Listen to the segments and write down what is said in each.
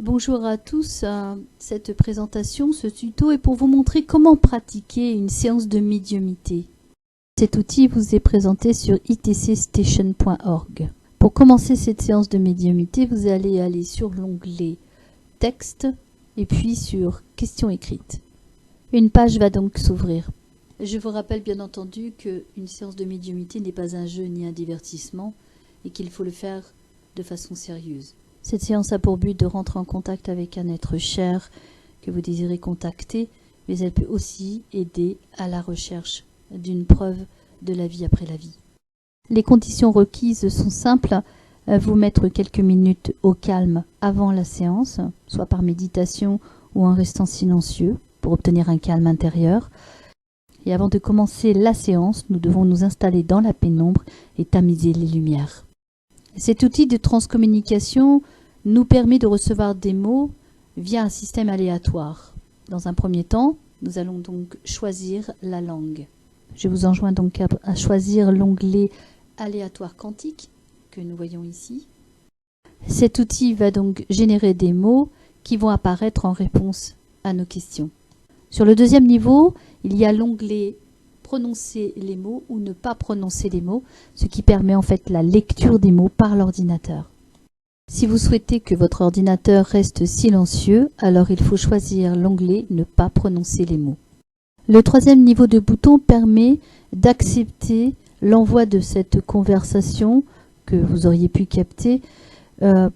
Bonjour à tous, cette présentation, ce tuto est pour vous montrer comment pratiquer une séance de médiumnité. Cet outil vous est présenté sur itcstation.org. Pour commencer cette séance de médiumnité, vous allez aller sur l'onglet Texte et puis sur Questions écrites. Une page va donc s'ouvrir. Je vous rappelle bien entendu qu'une séance de médiumnité n'est pas un jeu ni un divertissement et qu'il faut le faire de façon sérieuse. Cette séance a pour but de rentrer en contact avec un être cher que vous désirez contacter, mais elle peut aussi aider à la recherche d'une preuve de la vie après la vie. Les conditions requises sont simples, vous mettre quelques minutes au calme avant la séance, soit par méditation ou en restant silencieux pour obtenir un calme intérieur. Et avant de commencer la séance, nous devons nous installer dans la pénombre et tamiser les lumières. Cet outil de transcommunication nous permet de recevoir des mots via un système aléatoire. Dans un premier temps, nous allons donc choisir la langue. Je vous enjoins donc à choisir l'onglet aléatoire quantique que nous voyons ici. Cet outil va donc générer des mots qui vont apparaître en réponse à nos questions. Sur le deuxième niveau, il y a l'onglet prononcer les mots ou ne pas prononcer les mots, ce qui permet en fait la lecture des mots par l'ordinateur. Si vous souhaitez que votre ordinateur reste silencieux, alors il faut choisir l'onglet ne pas prononcer les mots. Le troisième niveau de bouton permet d'accepter l'envoi de cette conversation que vous auriez pu capter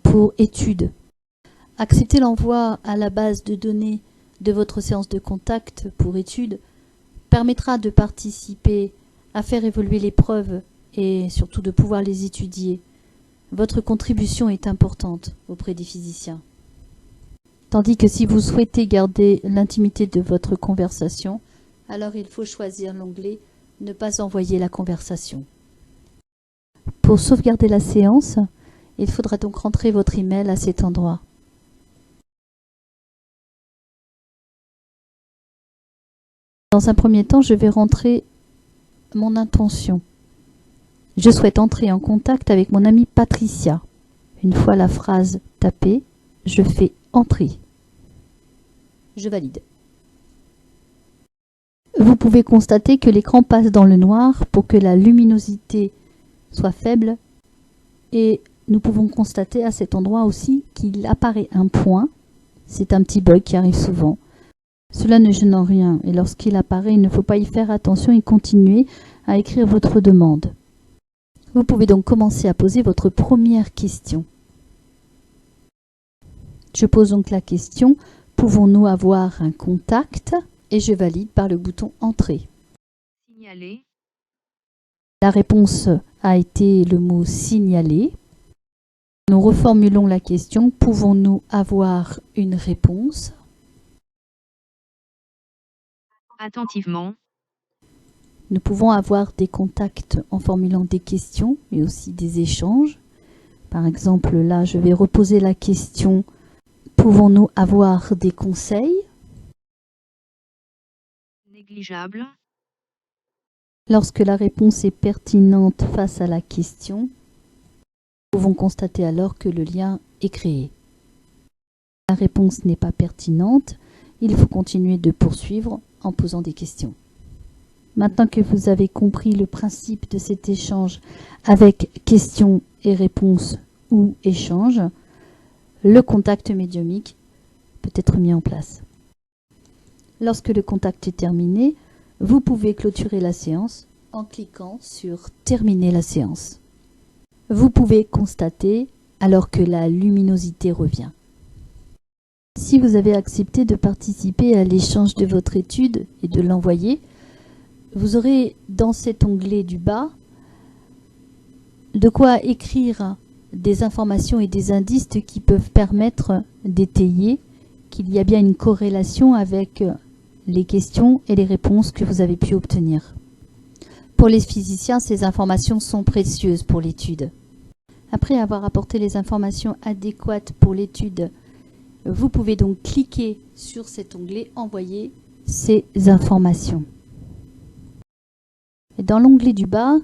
pour étude. Accepter l'envoi à la base de données de votre séance de contact pour étude permettra de participer à faire évoluer les preuves et surtout de pouvoir les étudier. Votre contribution est importante auprès des physiciens. Tandis que si vous souhaitez garder l'intimité de votre conversation, alors il faut choisir l'onglet « Ne pas envoyer la conversation ». Pour sauvegarder la séance, il faudra donc rentrer votre email à cet endroit. Dans un premier temps, je vais rentrer mon intention. Je souhaite entrer en contact avec mon amie Patricia. Une fois la phrase tapée, je fais entrer. Je valide. Vous pouvez constater que l'écran passe dans le noir pour que la luminosité soit faible et nous pouvons constater à cet endroit aussi qu'il apparaît un point. C'est un petit bug qui arrive souvent. Cela ne gêne en rien et lorsqu'il apparaît, il ne faut pas y faire attention et continuer à écrire votre demande. Vous pouvez donc commencer à poser votre première question. Je pose donc la question, pouvons-nous avoir un contact? Et je valide par le bouton Entrée. Signaler. La réponse a été le mot signaler. Nous reformulons la question, pouvons-nous avoir une réponse? Attentivement. Nous pouvons avoir des contacts en formulant des questions, mais aussi des échanges. Par exemple, là, je vais reposer la question « Pouvons-nous avoir des conseils ?» Négligeable. Lorsque la réponse est pertinente face à la question, nous pouvons constater alors que le lien est créé. La réponse n'est pas pertinente, il faut continuer de poursuivre en posant des questions. Maintenant que vous avez compris le principe de cet échange avec questions et réponses ou échange, le contact médiumnique peut être mis en place. Lorsque le contact est terminé, vous pouvez clôturer la séance en cliquant sur « Terminer la séance ». Vous pouvez constater alors que la luminosité revient. Si vous avez accepté de participer à l'échange de votre étude et de l'envoyer, vous aurez dans cet onglet du bas de quoi écrire des informations et des indices qui peuvent permettre d'étayer qu'il y a bien une corrélation avec les questions et les réponses que vous avez pu obtenir. Pour les physiciens, ces informations sont précieuses pour l'étude. Après avoir apporté les informations adéquates pour l'étude, vous pouvez donc cliquer sur cet onglet « Envoyer ces informations ». Dans l'onglet du bas,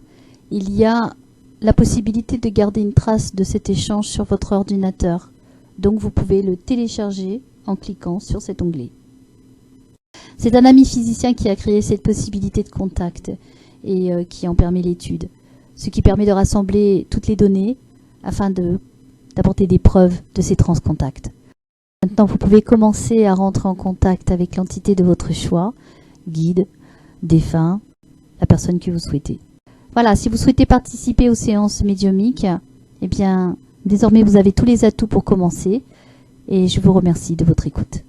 il y a la possibilité de garder une trace de cet échange sur votre ordinateur. Donc vous pouvez le télécharger en cliquant sur cet onglet. C'est un ami physicien qui a créé cette possibilité de contact et qui en permet l'étude. Ce qui permet de rassembler toutes les données afin d'apporter des preuves de ces transcontacts. Maintenant, vous pouvez commencer à rentrer en contact avec l'entité de votre choix, guide, défunt, la personne que vous souhaitez. Voilà, si vous souhaitez participer aux séances médiumiques, eh bien, désormais vous avez tous les atouts pour commencer et je vous remercie de votre écoute.